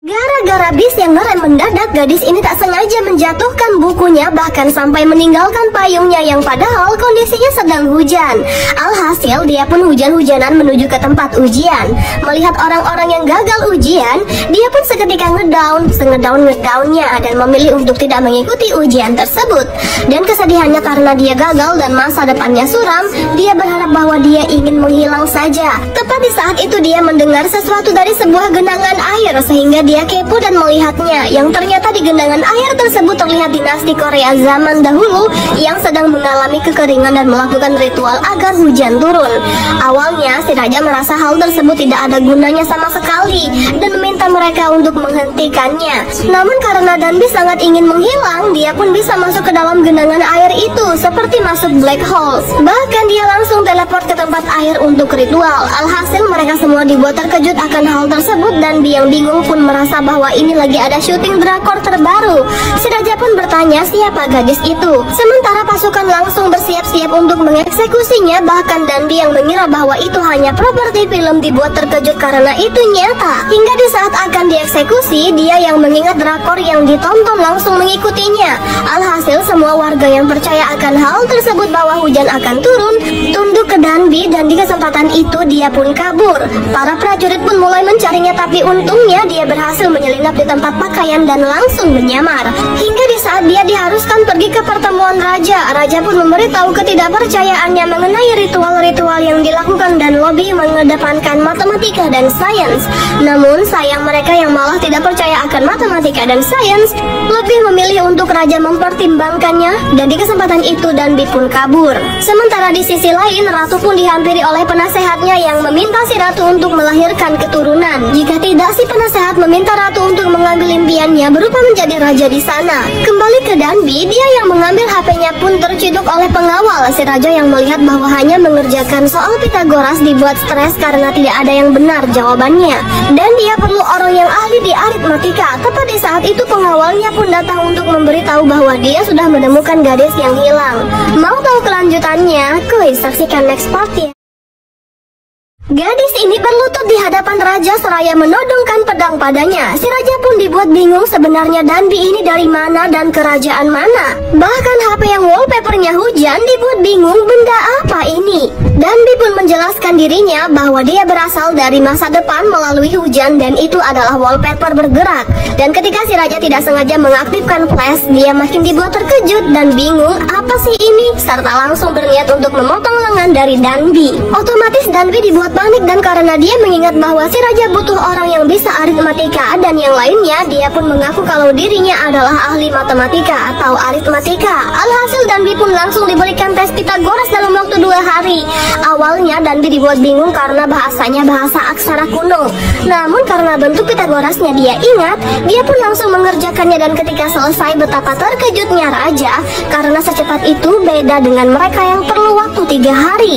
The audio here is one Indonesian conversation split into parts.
Gara-gara bis yang ngerem mendadak, gadis ini tak sengaja menjatuhkan bukunya, bahkan sampai meninggalkan payungnya yang padahal kondisinya sedang hujan. Alhasil dia pun hujan-hujanan menuju ke tempat ujian. Melihat orang-orang yang gagal ujian, dia pun seketika ngedownnya dan memilih untuk tidak mengikuti ujian tersebut. Dan kesedihannya karena dia gagal dan masa depannya suram, dia berharap bahwa dia ingin menghilang saja. Tepat di saat itu dia mendengar sesuatu dari sebuah genangan air, sehingga dia kepo dan melihatnya, yang ternyata di genangan air tersebut terlihat dinasti Korea zaman dahulu yang sedang mengalami kekeringan dan melakukan ritual agar hujan turun. Awalnya si raja merasa hal tersebut tidak ada gunanya sama sekali dan meminta mereka untuk menghentikannya. Namun karena Danbi sangat ingin menghilang, dia pun bisa masuk ke dalam genangan air itu seperti masuk black hole. Bahkan dia langsung teleport ke tempat air untuk ritual. Alhasil mereka semua dibuat terkejut akan hal tersebut. Danbi yang bingung pun merasa bahwa ini lagi ada syuting drakor terbaru. Si raja pun bertanya siapa gadis itu. Sementara pasukan langsung bersiap-siap untuk mengeksekusinya. Bahkan Danbi yang mengira bahwa itu hanya properti film dibuat terkejut karena itu nyata. Hingga di saat akan dieksekusi, dia yang mengingat drakor yang ditonton langsung mengikutinya. Alhasil semua warga yang percaya akan hal tersebut bahwa hujan akan turun tunduk ke Danbi, dan di kesempatan itu dia pun kabur. Para prajurit pun mulai mencarinya, tapi untungnya dia berhasil menyelinap di tempat pakaian dan langsung menyamar. Hingga di saat dia diharuskan pergi ke pertemuan raja, raja pun memberitahu ketidakpercayaannya mengenai ritual-ritual yang dilakukan dan lebih mengedepankan matematika dan sains. Namun sayang mereka yang malah tidak percaya akan matematika dan sains lebih memilih untuk raja mempertimbangkannya, dan di kesempatan itu Danbi pun kabur. Sementara di sisi lain, ratu pun dihampiri oleh penasehatnya yang meminta si ratu untuk melahirkan keturunan. Jika tidak, si penasehat meminta ratu untuk mengambil impiannya berupa menjadi raja di sana. Kembali ke Danbi, dia yang mengambil HP-nya pun terciduk oleh pengawal. Si raja yang melihat bahwa hanya mengerjakan soal Pitagoras dibuat stres karena tidak ada yang benar jawabannya, dan dia perlu orang yang ahli di aritmatika. Tepat di saat itu pengawalnya pun datang untuk memberitahu bahwa dia sudah menemukan gadis yang hilang. Mau tahu kelanjutannya? Kuy saksikan next part ya. Gadis ini berlutut di hadapan raja seraya menodongkan pedang padanya. Si raja pun dibuat bingung sebenarnya Danbi ini dari mana dan kerajaan mana. Bahkan HP yang wallpapernya hujan dibuat bingung benda apa ini. Danbi pun menjelaskan dirinya bahwa dia berasal dari masa depan melalui hujan dan itu adalah wallpaper bergerak. Dan ketika si raja tidak sengaja mengaktifkan flash, dia makin dibuat terkejut dan bingung apa sih ini, serta langsung berniat untuk memotong lengan dari Danbi. Otomatis Danbi dibuat panik, dan karena dia mengingat bahwa si raja butuh orang yang bisa aritmatika dan yang lainnya, dia pun mengaku kalau dirinya adalah ahli matematika atau aritmatika. Alhasil Danbi pun langsung diberikan tes Pitagoras dalam waktu 2 hari. Awalnya Danbi dibuat bingung karena bahasanya bahasa aksara kuno. Namun karena bentuk Pitagorasnya dia ingat, dia pun langsung mengerjakannya, dan ketika selesai betapa terkejutnya raja karena secepat itu beda dengan mereka yang perlu waktu 3 hari.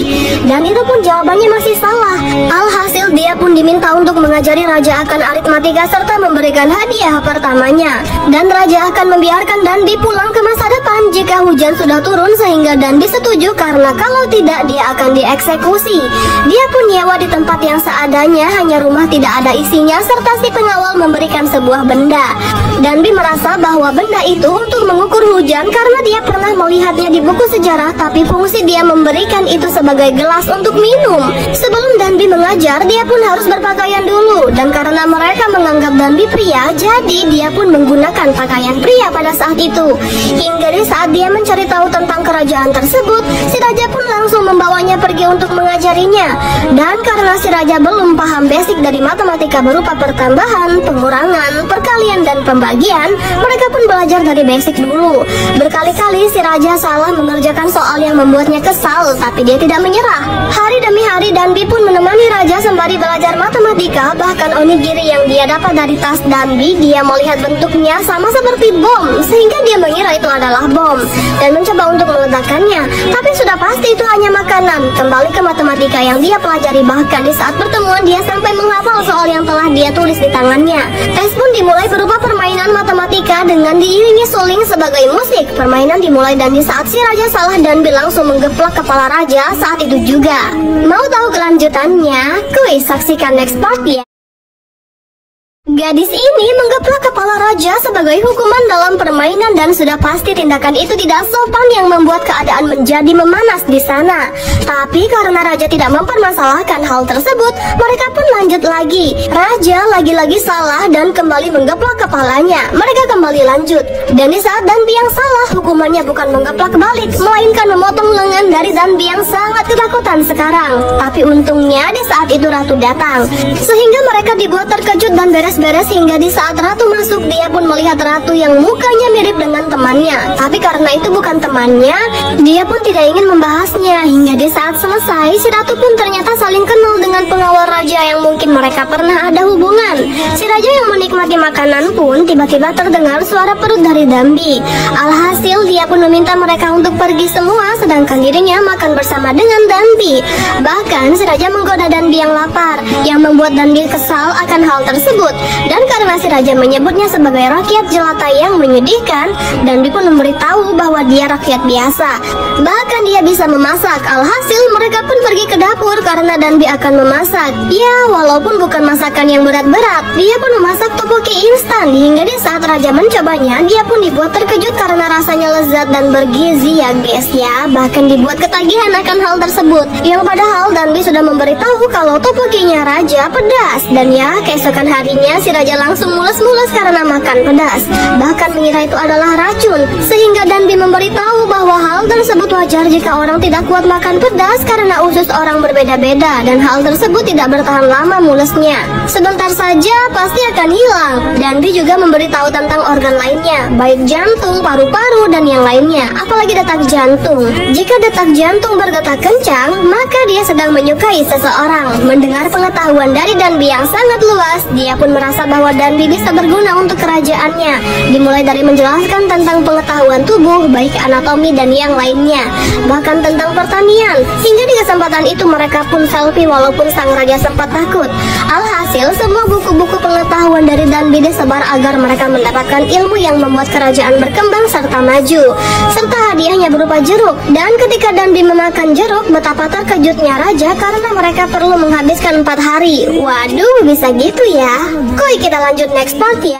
Dan itu pun jawabannya masih salah. Alhasil dia pun diminta untuk mengajari raja akan aritmatika serta memberikan hadiah pertamanya. Dan raja akan membiarkan Danbi pulang ke masa depan jika hujan sudah turun, sehingga Danbi setuju karena kalau tidak dia akan dieksekusi. Dia pun nyewa di tempat yang seadanya, hanya rumah tidak ada isinya, serta si pengawal memberikan sebuah benda. Danbi merasa bahwa benda itu untuk mengukur hujan karena dia pernah melihatnya di buku sejarah, tapi fungsi dia memberikan itu sebagai gelas untuk minum. Sebelum Danbi mengajar, dia pun harus berpakaian dulu, dan karena mereka menganggap Danbi pria, jadi dia pun menggunakan pakaian pria pada saat itu. Hingga di saat dia mencari tahu tentang kerajaan tersebut, si raja pun langsung membawanya pergi untuk mengajarinya. Dan karena si raja belum paham basic dari matematika berupa pertambahan, pengurangan, perkalian, dan pembagian, mereka pun belajar dari basic dulu. Berkali-kali si raja salah mengerjakan soal yang membuatnya kesal, tapi dia tidak menyerah. Hari demi hari Danbi pun menemani raja sembari belajar matematika. Bahkan onigiri yang dia dapat dari tas Danbi, dia melihat bentuknya sama seperti bom, sehingga dia mengira itu adalah bom dan mencoba untuk meledakkannya, tapi sudah pasti itu hanya makanan. Kembali ke matematika yang dia pelajari, bahkan di saat pertemuan dia sampai menghafal soal yang telah dia tulis di tangannya. Tes pun dimulai berupa permainan matematika dengan diiringi suling sebagai musik. Permainan dimulai dan di saat si raja salah, Danbi langsung menggeplak kepala raja saat itu juga. Mau tahu kelanjutannya? Kuy saksikan next part ya. Gadis ini menggeplak kepala raja sebagai hukuman dalam permainan dan sudah pasti tindakan itu tidak sopan yang membuat keadaan menjadi memanas di sana. Tapi karena raja tidak mempermasalahkan hal tersebut, mereka pun lanjut lagi. Raja lagi-lagi salah dan kembali menggeplak kepalanya. Mereka kembali lanjut. Dan di saat Danbi yang salah, hukumannya bukan menggeplak balik, melainkan memotong lengan dari Danbi yang sangat ketakutan sekarang. Tapi untungnya di saat itu ratu datang, sehingga mereka dibuat terkejut dan beres-beres hingga di saat ratu masuk, dia pun melihat ratu yang mukanya mirip dengan temannya. Tapi karena itu bukan temannya, dia pun tidak ingin membahasnya. Hingga di saat selesai, si ratu pun ternyata saling kenal dengan pengawal raja yang mungkin mereka pernah ada hubungan. Si raja yang menikmati makanan pun tiba-tiba terdengar suara perut dari Danbi. Alhasil dia pun meminta mereka untuk pergi semua, sedangkan dirinya makan bersama dengan Danbi. Bahkan si raja menggoda Danbi yang lapar, yang membuat Danbi kesal akan hal tersebut. Dan karena si raja menyebutnya sebagai rakyat jelata yang menyedihkan, Danbi pun memberitahu bahwa dia rakyat biasa. Bahkan dia bisa memasak. Alhasil mereka pun pergi ke dapur karena Danbi akan memasak. Ya, walaupun bukan masakan yang berat-berat, dia pun memasak tteokbokki instan. Hingga di saat raja mencobanya, dia pun dibuat terkejut karena rasanya lezat dan bergizi ya guys ya. Bahkan dibuat ketagihan akan hal tersebut, yang padahal Danbi sudah memberitahu kalau tteokbokkinya raja pedas. Dan ya, keesokan harinya si raja langsung mules-mules karena makan pedas, bahkan mengira itu adalah racun. Sehingga Danbi memberitahu bahwa hal tersebut wajar jika orang tidak kuat makan pedas karena usus orang berbeda-beda, dan hal tersebut tidak bertahan lama mulesnya. Sebentar saja pasti akan hilang. Danbi juga memberitahu tentang organ lainnya, baik jantung, paru-paru, dan yang lainnya, apalagi detak jantung. Jika detak jantung berdetak kencang, maka dia sedang menyukai seseorang. Mendengar pengetahuan dari Danbi yang sangat luas, dia pun merasa bahwa Danbi bisa berguna untuk kerajaannya. Dimulai dari menjelaskan tentang pengetahuan tubuh, baik anatomi dan yang lainnya, bahkan tentang pertanian. Hingga di kesempatan itu mereka pun selfie walaupun sang raja sempat takut. Alhasil semua buku-buku pengetahuan dari Danbi disebar agar mereka mendapatkan ilmu yang membuat kerajaan berkembang serta maju. Serta hadiahnya berupa jeruk. Dan ketika Danbi memakan jeruk, betapa terkejutnya raja karena mereka perlu menghabiskan 4 hari. Waduh, bisa gitu ya. Koi, kita lanjut next part ya.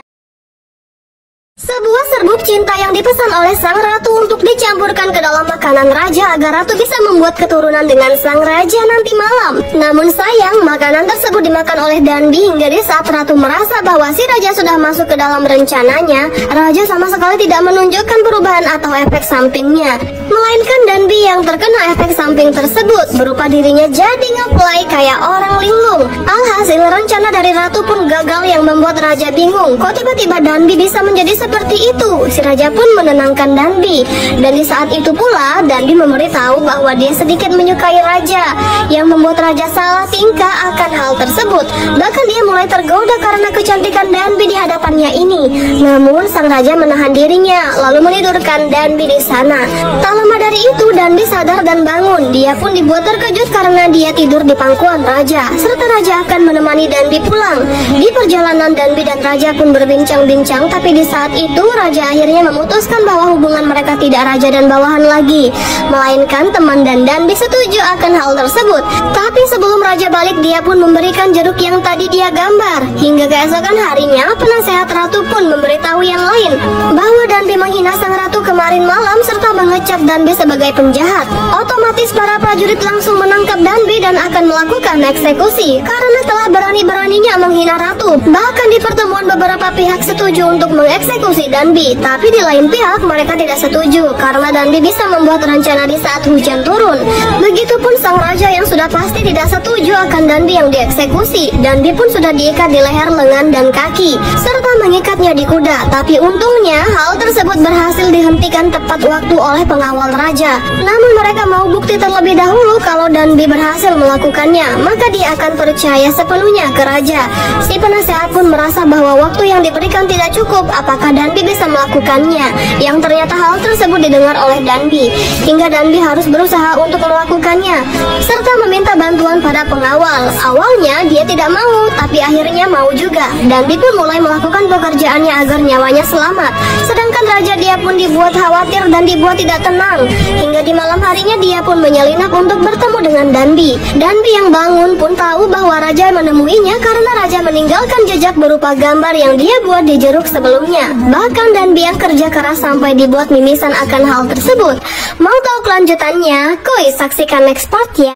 Sebuah serbuk cinta yang dipesan oleh sang ratu untuk dicampurkan ke dalam makanan raja agar ratu bisa membuat keturunan dengan sang raja nanti malam. Namun sayang, makanan tersebut dimakan oleh Danbi hingga di saat ratu merasa bahwa si raja sudah masuk ke dalam rencananya, raja sama sekali tidak menunjukkan perubahan atau efek sampingnya. Melainkan Danbi yang terkena efek samping tersebut, berupa dirinya jadi ngeplay kayak orang linglung. Alhasil rencana dari ratu pun gagal yang membuat raja bingung. Kok tiba-tiba Danbi bisa menjadi seperti itu? Si raja pun menenangkan Danbi. Dan di saat itu pula Danbi memberitahu bahwa dia sedikit menyukai raja, yang membuat raja salah tingkah akan hal tersebut. Bahkan dia mulai tergoda karena kecantikan Danbi di hadapannya ini. Namun sang raja menahan dirinya, lalu menidurkan Danbi di sana. Tak lama dari itu Danbi sadar dan bangun. Dia pun dibuat terkejut karena dia tidur di pangkuan raja, serta raja akan menemani Danbi pulang. Di perjalanan Danbi dan raja pun berbincang-bincang, tapi di saat itu raja akhirnya memutuskan bahwa hubungan mereka tidak raja dan bawahan lagi, melainkan teman, dan Danbi setuju akan hal tersebut. Tapi sebelum raja balik, dia pun memberikan jeruk yang tadi dia gambar. Hingga keesokan harinya penasehat ratu pun memberitahu yang lain bahwa Danbi menghina sang ratu kemarin malam serta mengecap Danbi sebagai penjahat. Otomatis para prajurit langsung menangkap Danbi dan akan melakukan eksekusi karena telah berani-beraninya menghina ratu. Bahkan di pertemuan beberapa pihak setuju untuk mengeksekusi Danbi, tapi di lain pihak mereka tidak setuju karena Danbi bisa membuat rencana di saat hujan turun. Begitupun sang raja yang sudah pasti tidak setuju akan Danbi yang dieksekusi. Danbi pun sudah diikat di leher, lengan, dan kaki serta mengikatnya di kuda. Tapi untungnya hal tersebut berhasil dihentikan tepat waktu oleh pengawal raja. Namun mereka mau bukti terlebih dahulu kalau Danbi berhasil melakukannya, maka dia akan percaya sepenuhnya ke raja. Si penasehat pun merasa bahwa waktu yang diberikan tidak cukup. Apakah Danbi bisa melakukannya, yang ternyata hal tersebut didengar oleh Danbi, hingga Danbi harus berusaha untuk melakukannya, serta meminta bantuan pada pengawal. Awalnya dia tidak mau, tapi akhirnya mau juga. Danbi pun mulai melakukan pekerjaannya agar nyawanya selamat. Sedangkan raja dia pun dibuat khawatir dan dibuat tidak tenang, hingga di malam harinya dia pun menyelinap untuk bertemu dengan Danbi. Danbi yang bangun pun tahu bahwa raja menemuinya karena raja meninggalkan jejak berupa gambar yang dia buat di jeruk sebelumnya. Bahkan Danbi yang kerja keras sampai dibuat mimisan akan hal tersebut. Mau tahu kelanjutannya? Kuy saksikan next part ya.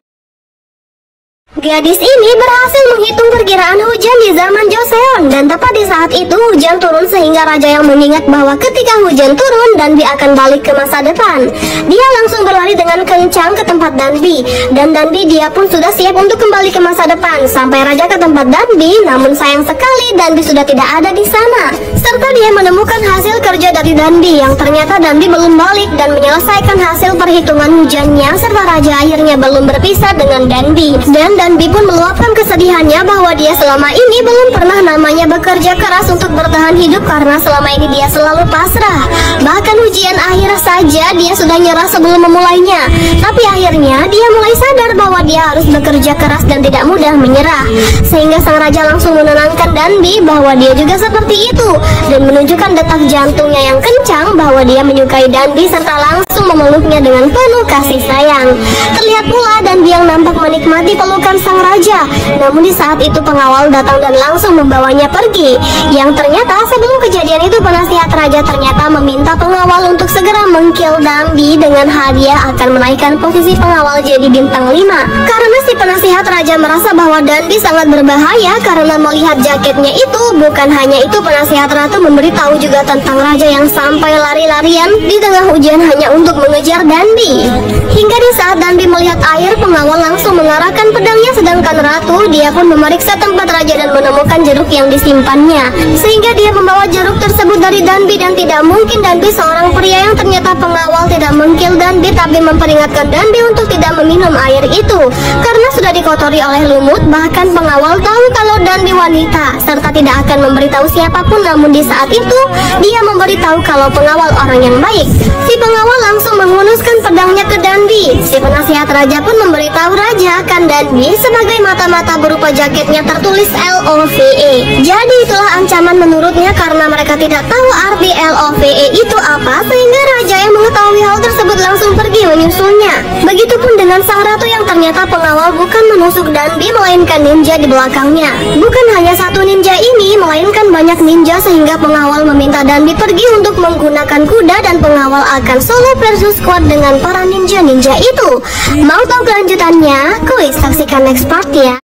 Gadis ini berhasil menghitung perkiraan hujan di zaman Joseon, dan tepat di saat itu hujan turun sehingga raja yang mengingat bahwa ketika hujan turun Danbi akan balik ke masa depan. Dia langsung berlari dengan kencang ke tempat Danbi, dan Danbi dia pun sudah siap untuk kembali ke masa depan. Sampai raja ke tempat Danbi, namun sayang sekali Danbi sudah tidak ada di sana. Serta dia menemukan hasil kerja dari Danbi, yang ternyata Danbi belum balik dan menyelesaikan hasil perhitungan hujannya, serta raja akhirnya belum berpisah dengan Danbi. Dan Danbi pun meluapkan kesedihannya bahwa dia selama ini belum pernah namanya bekerja keras untuk bertahan hidup karena selama ini dia selalu pasrah. Bahkan ujian akhir saja dia sudah nyerah sebelum memulainya. Tapi akhirnya dia mulai sadar bahwa dia harus bekerja keras dan tidak mudah menyerah. Sehingga sang raja langsung menenangkan Danbi bahwa dia juga seperti itu, dan menunjukkan detak jantungnya yang kencang bahwa dia menyukai Danbi serta langsung memeluknya dengan penuh kasih sayang. Terlihat pula Danbi yang nampak menikmati pelukan sang raja. Namun di saat itu pengawal datang dan langsung membawanya pergi. Yang ternyata sebelum kejadian itu penasihat raja ternyata meminta pengawal untuk segera mengkill Danbi dengan hadiah akan menaikkan posisi pengawal jadi bintang 5. Karena si penasihat raja merasa bahwa Danbi sangat berbahaya karena melihat jaketnya itu. Bukan hanya itu, penasihat ratu memberitahu juga tentang raja yang sampai lari-larian di tengah hujan hanya untuk mengejar Danbi. Hingga di saat Danbi melihat air, pengawal langsung mengarahkan pedangnya, sedangkan ratu dia pun memeriksa tempat raja dan menemukan jeruk yang disimpannya, sehingga dia membawa jeruk tersebut dari Danbi. Dan tidak mungkin Danbi seorang pria yang ternyata pengawal tidak mengkill Danbi, tapi memperingatkan Danbi untuk tidak meminum air itu karena sudah dikotori oleh lumut. Bahkan pengawal tahu kalau Danbi wanita serta tidak akan memberitahu siapapun, namun di saat itu dia memberitahu kalau pengawal orang yang baik. Si pengawal langsung menghunuskan pedangnya ke Danbi. Si penasihat raja pun memberitahu raja akan Danbi sebagai mata-mata berupa jaketnya tertulis LOVE. Jadi itulah ancaman menurutnya karena mereka tidak tahu arti LOVE itu apa, sehingga raja yang mengetahui hal tersebut langsung pergi menyusulnya. Begitupun dengan sang ratu yang ternyata pengawal bukan menusuk Danbi melainkan ninja di belakangnya. Bukan hanya satu ninja ini, melainkan banyak ninja, sehingga pengawal meminta Danbi pergi untuk menggunakan kuda dan pengawal akan solo versus squad dengan para ninja-ninja itu. Mau tahu kelanjutannya? Kuy saksikan next part ya.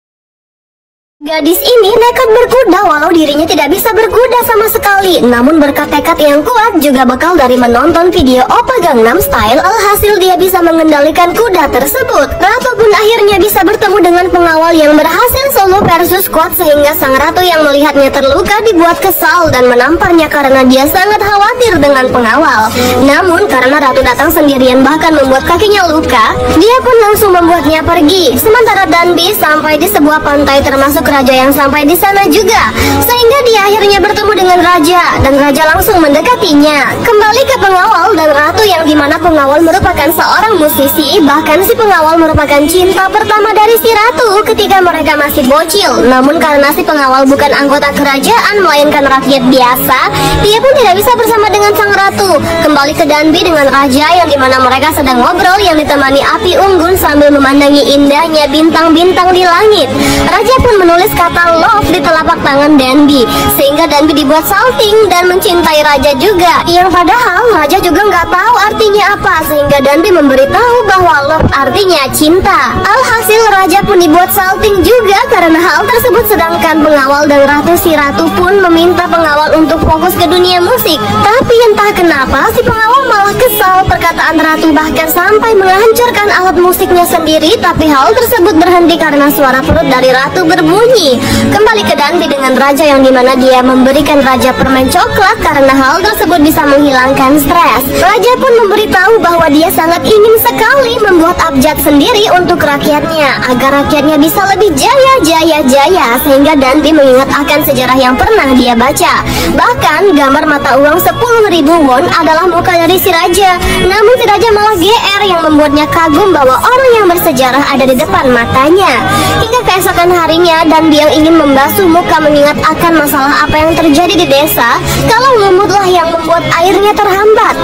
Gadis ini nekat berkuda walau dirinya tidak bisa berkuda sama sekali. Namun berkat tekad yang kuat juga bekal dari menonton video Oppa Gangnam Style, alhasil dia bisa mengendalikan kuda tersebut. Ratu pun akhirnya bisa bertemu dengan pengawal yang berhasil solo versus squad, sehingga sang ratu yang melihatnya terluka dibuat kesal dan menamparnya karena dia sangat khawatir dengan pengawal. Namun karena ratu datang sendirian bahkan membuat kakinya luka, dia pun langsung membuatnya pergi. Sementara Danbi sampai di sebuah pantai termasuk raja yang sampai di sana juga, sehingga dia akhirnya bertemu dengan raja dan raja langsung mendekatinya. Kembali ke pengawal dan ratu yang dimana pengawal merupakan seorang musisi. Bahkan si pengawal merupakan cinta pertama dari si ratu ketika mereka masih bocil. Namun karena si pengawal bukan anggota kerajaan melainkan rakyat biasa, dia pun tidak bisa bersama dengan sang ratu. Kembali ke Danbi dengan raja yang dimana mereka sedang ngobrol yang ditemani api unggun sambil memandangi indahnya bintang-bintang di langit. Raja pun menulis kata love di telapak tangan Danbi, sehingga Danbi dibuat salting dan mencintai raja juga, yang padahal raja juga nggak tahu artinya apa, sehingga Danbi memberitahu bahwa love artinya cinta. Alhasil raja pun dibuat salting juga karena hal tersebut, sedangkan pengawal dan si ratu pun meminta pengawal untuk fokus ke dunia musik. Tapi entah kenapa si pengawal malah kesal perkataan ratu, bahkan sampai menghancurkan alat musiknya sendiri. Tapi hal tersebut berhenti karena suara perut dari ratu berbunyi. bersembunyi. Kembali ke Danbi dengan raja yang dimana dia memberikan raja permen coklat karena hal tersebut bisa menghilangkan stres. Raja pun memberitahu bahwa dia sangat ingin sekali membuat abjad sendiri untuk rakyatnya agar rakyatnya bisa lebih jaya sehingga Danbi mengingat akan sejarah yang pernah dia baca. Bahkan gambar mata uang 10.000 won adalah muka dari si raja. Namun si raja malah GR yang membuatnya kagum bahwa orang yang bersejarah ada di depan matanya. Hingga keesokan harinya Danbi yang ingin membasuh muka mengingat akan masalah apa yang terjadi di desa kalau lumutlah yang membuat airnya terhambat.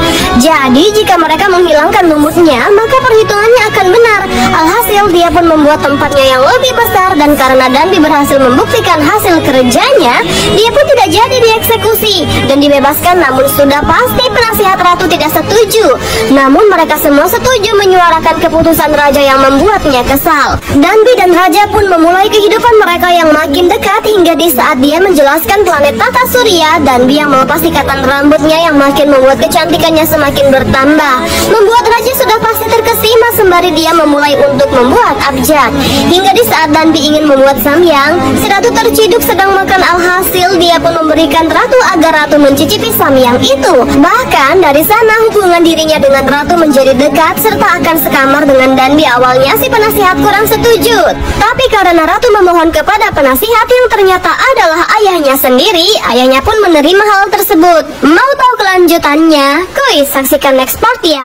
Jadi jika mereka menghilangkan lumutnya maka perhitungannya akan benar. Alhasil dia pun membuat tempatnya yang lebih besar dan karena Danbi berhasil membuktikan hasil kerjanya, dia pun tidak jadi dieksekusi dan dibebaskan. Namun sudah pasti penasihat ratu tidak setuju. Namun mereka semua setuju menyuarakan keputusan raja yang membuatnya kesal. Danbi dan raja pun memulai kehidupan mereka yang makin dekat hingga di saat dia menjelaskan planet tata surya, Danbi yang melepas ikatan rambutnya yang makin membuat kecantikannya semakin bertambah, membuat raja sudah pasti terkesima sembari dia memulai untuk membuat abjad. Hingga di saat Danbi ingin membuat samyang, si ratu terciduk sedang makan. Alhasil dia pun memberikan ratu agar ratu mencicipi samyang itu. Bahkan dari sana hubungan dirinya dengan ratu menjadi dekat serta akan sekamar dengan Danbi. Awalnya si penasihat kurang setuju, tapi karena ratu memohon kepada penasihat yang ternyata adalah ayahnya sendiri, ayahnya pun menerima hal tersebut. Mau tahu kelanjutannya? Kuy saksikan next part ya.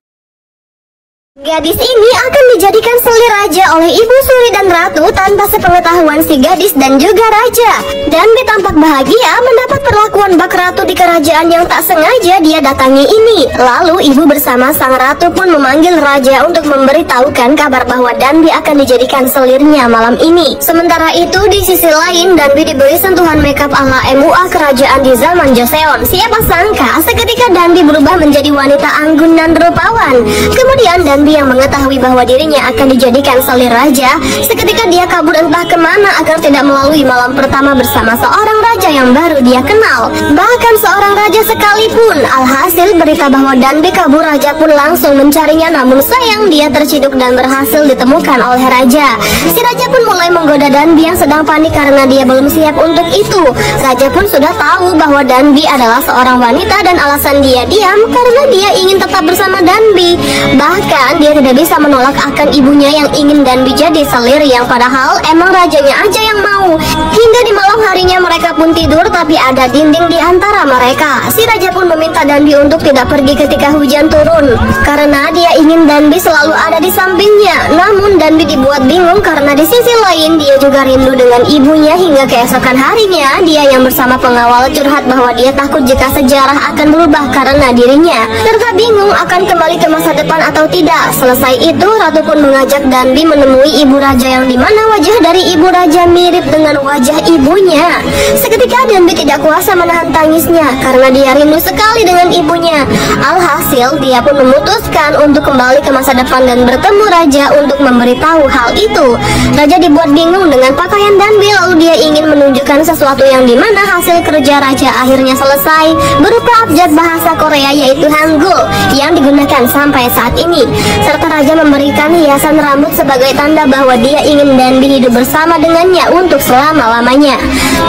Gadis ini akan dijadikan selir raja oleh ibu suri dan ratu tanpa sepengetahuan si gadis dan juga raja. Danbi tampak bahagia mendapat perlakuan bak ratu di kerajaan yang tak sengaja dia datangi ini. Lalu ibu bersama sang ratu pun memanggil raja untuk memberitahukan kabar bahwa Danbi akan dijadikan selirnya malam ini. Sementara itu di sisi lain Danbi diberi sentuhan makeup ala MUA kerajaan di zaman Joseon. Siapa sangka seketika Danbi berubah menjadi wanita anggun dan rupawan. Kemudian Danbi yang mengetahui bahwa dirinya akan dijadikan selir raja, seketika dia kabur entah kemana agar tidak melalui malam pertama bersama seorang raja yang baru dia kenal, bahkan seorang raja sekalipun. Alhasil berita bahwa Danbi kabur, raja pun langsung mencarinya, namun sayang dia terciduk dan berhasil ditemukan oleh raja. Si raja pun mulai menggoda Danbi yang sedang panik karena dia belum siap untuk itu. Raja pun sudah tahu bahwa Danbi adalah seorang wanita dan alasan dia diam karena dia ingin tetap bersama Danbi. Bahkan dia tidak bisa menolak akan ibunya yang ingin Danbi jadi selir, yang padahal emang rajanya aja yang mau. Hingga di malam harinya mereka pun tidur, tapi ada dinding di antara mereka. Si raja pun meminta Danbi untuk tidak pergi ketika hujan turun karena dia ingin Danbi selalu ada di sampingnya. Namun Danbi dibuat bingung karena di sisi lain dia juga rindu dengan ibunya. Hingga keesokan harinya dia yang bersama pengawal curhat bahwa dia takut jika sejarah akan berubah karena dirinya, serta bingung akan kembali ke masa depan atau tidak. Selesai itu ratu pun mengajak Danbi menemui ibu raja yang dimana wajah dari ibu raja mirip dengan wajah ibunya. Seketika Danbi tidak kuasa menahan tangisnya karena dia rindu sekali dengan ibunya. Alhasil dia pun memutuskan untuk kembali ke masa depan dan bertemu raja untuk memberitahu hal itu. Raja dibuat bingung dengan pakaian Danbi, lalu dia ingin menunjukkan sesuatu yang dimana hasil kerja raja akhirnya selesai berupa abjad bahasa Korea yaitu Hangul yang digunakan sampai saat ini. Serta raja memberikan hiasan rambut sebagai tanda bahwa dia ingin Danbi hidup bersama dengannya untuk selama-lamanya.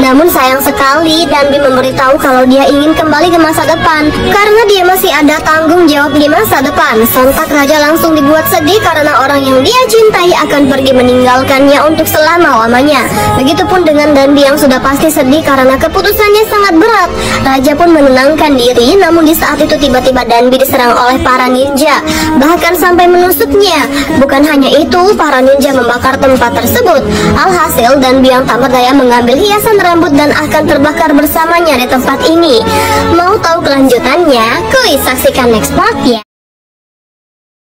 Namun sayang sekali Danbi memberitahu kalau dia ingin kembali ke masa depan karena dia masih ada tanggung jawab di masa depan. Sontak raja langsung dibuat sedih karena orang yang dia cintai akan pergi meninggalkannya untuk selama-lamanya. Begitupun dengan Danbi yang sudah pasti sedih karena keputusannya sangat berat. Raja pun menenangkan diri, namun di saat itu tiba-tiba Danbi diserang oleh para ninja, bahkan sampai menusuknya. Bukan hanya itu, para ninja membakar tempat tersebut. Alhasil Danbi yang tak berdaya mengambil hiasan rambut dan akan terbakar bersamanya di tempat ini. Mau tahu kelanjutannya? Kuy saksikan next part ya.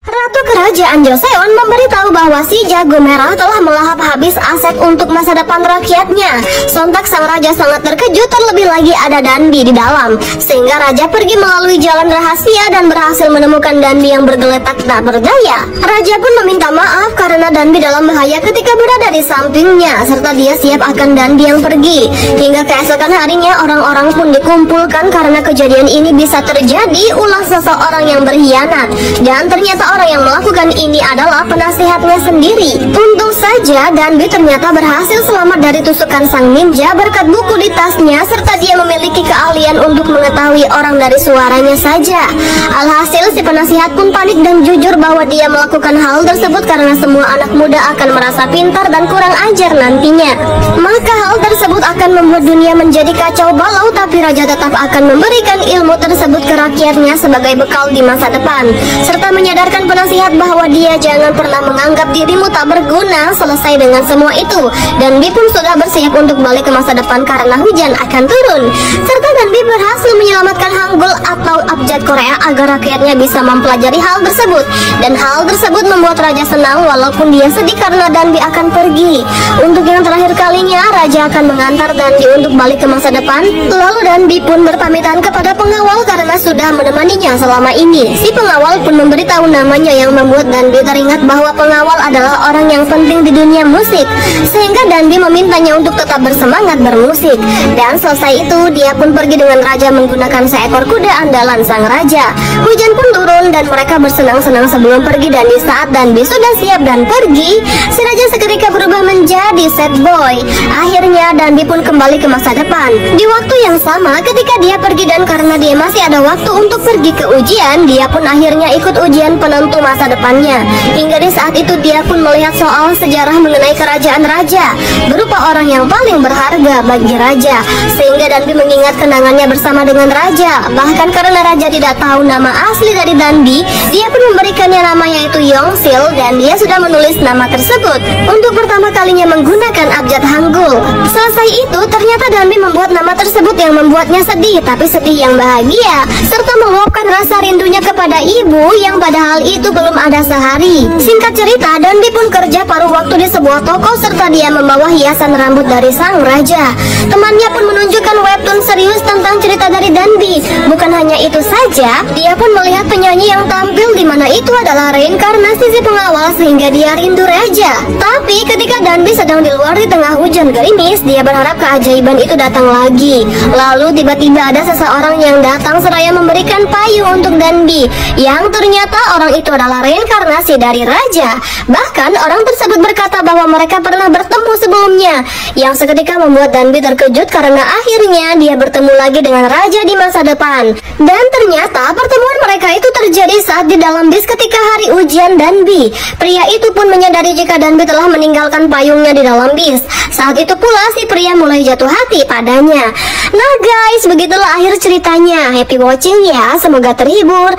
Ratu Kerajaan Joseon memberitahu bahwa si jago merah telah melahap habis aset untuk masa depan rakyatnya. Sontak sang raja sangat terkejut, terlebih lagi ada Danbi di dalam, sehingga raja pergi melalui jalan rahasia dan berhasil menemukan Danbi yang bergeletak tak berdaya. Raja pun meminta maaf karena Danbi dalam bahaya ketika berada di sampingnya, serta dia siap akan Danbi yang pergi. Hingga keesokan harinya orang-orang pun dikumpulkan karena kejadian ini bisa terjadi ulah seseorang yang berkhianat, dan ternyata orang yang melakukan ini adalah penasihatnya sendiri. Untung saja Danby ternyata berhasil selamat dari tusukan sang ninja berkat buku di tasnya serta dia memiliki keahlian untuk mengetahui orang dari suaranya saja. Alhasil si penasihat pun panik dan jujur bahwa dia melakukan hal tersebut karena semua anak muda akan merasa pintar dan kurang ajar nantinya. Maka hal tersebut akan membuat dunia menjadi kacau balau, tapi raja tetap akan memberikan ilmu tersebut ke rakyatnya sebagai bekal di masa depan, serta menyadarkan penasihat bahwa dia jangan pernah menganggap dirimu tak berguna. Selesai dengan semua itu, Danby pun sudah bersiap untuk balik ke masa depan karena hujan akan turun, serta Danby berhasil menyelamatkan Hangul atau abjad Korea agar rakyatnya bisa mempelajari hal tersebut. Dan hal tersebut membuat raja senang walaupun dia sedih karena Danby akan pergi. Untuk yang terakhir kalinya, raja akan mengantar Danby untuk balik ke masa depan. Lalu Danby pun berpamitan kepada pengawal karena sudah menemaninya selama ini. Si pengawal pun memberitahu namanya yang membuat Danby teringat bahwa pengawal adalah orang yang penting di dunia musik, sehingga Danby memintanya untuk tetap bersemangat bermusik. Dan selesai itu, dia pun pergi dengan raja menggunakan seekor kuda andalan sang raja. Hujan pun turun dan mereka bersenang-senang sebelum pergi, dan di saat Danby sudah siap dan pergi, si raja seketika berubah menjadi sad boy. Akhirnya Danby pun kembali ke masa depan di waktu yang sama ketika dia pergi, dan karena dia masih ada waktu untuk pergi ke ujian, dia pun akhirnya ikut ujian penentu masa depannya. Hingga di saat itu dia pun melihat soal sejarah mengenai kerajaan raja berupa orang yang paling berharga bagi raja, sehingga Danby mengingat kenangannya bersama dengan raja. Bahkan karena raja tidak tahu nama asli dari Danby, dia pun memberikannya nama yaitu Yongsil, dan dia sudah menulis nama tersebut untuk pertama kalinya menggunakan abjad Hangul. Selesai itu, ternyata Danby membuat nama tersebut yang membuatnya sedih, tapi sedih yang bahagia, serta meluapkan rasa rindunya kepada ibu yang padahal itu belum ada sehari. Singkat cerita, Danby pun kerja paruh waktu di sebuah toko serta dia membawa hiasan rambut dari sang raja. Temannya pun menunjukkan webtoon serius tentang cerita dari Danby. Bukan hanya itu saja, dia pun melihat penyanyi yang tampil di mana itu adalah reinkarnasi si pengawal sehingga dia rindu raja. Tapi ketika Danby sedang di luar di tengah hujan gerimis, dia berharap keajaiban itu datang lagi. Lalu tiba-tiba ada seseorang yang datang seraya memberikan payung untuk Danby, yang ternyata orang itu adalah reinkarnasi dari raja. Bahkan orang tersebut berkata bahwa mereka pernah bertemu sebelumnya, yang seketika membuat Danby terkejut karena akhirnya dia bertemu lagi dengan raja di masa depan. Dan ternyata pertemuan mereka itu terjadi saat di dalam bis ketika hari ujian Danby. Pria itu pun menyadari jika Danby telah meninggalkan payungnya di dalam bis. Saat itu pula si pria mulai jatuh hati padanya. Nah guys, begitulah akhir ceritanya. Happy watching ya, semoga terhibur.